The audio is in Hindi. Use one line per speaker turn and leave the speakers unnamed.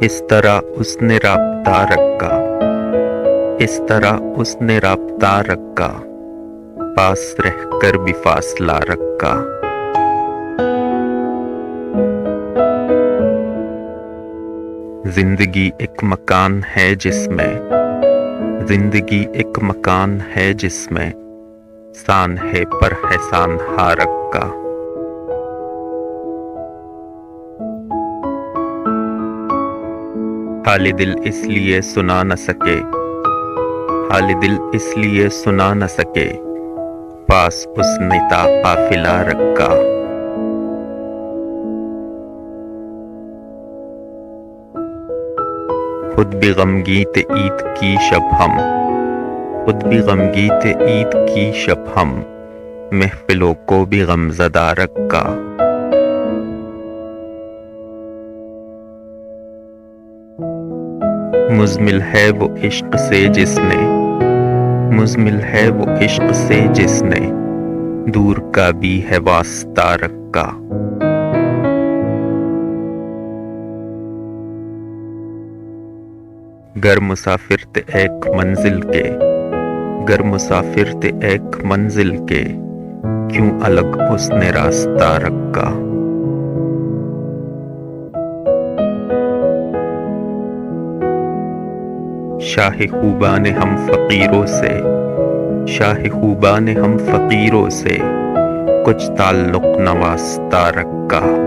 इस तरह उसने राब्ता रखा, इस तरह उसने राब्ता रखा, पास रहकर भी फासला रखा। जिंदगी एक मकान है जिसमें, जिंदगी एक मकान है जिसमें सान है पर है सान हारक का। हाल दिल इसलिए सुना न सके, हाल दिल इसलिए सुना न सके, पास उसने ता काफिला रखा। खुद भी गमगी थे ईद की शब हम, खुद भी गमगी थे ईद की शब हम, महफिलों को भी गमज़दा रखा। मुज़मिल है वो इश्क से जिसने, मुज़मिल है वो इश्क से जिसने दूर का भी है वास्ता रखा। गर मुसाफिर थे एक मंजिल के, गर मुसाफिर थे एक मंजिल के, क्यों अलग उसने रास्ता रखा। शाह खूबा ने हम फकीरों से, शाह खूबा ने हम फकीरों से कुछ ताल्लुक न वास्ता रखा।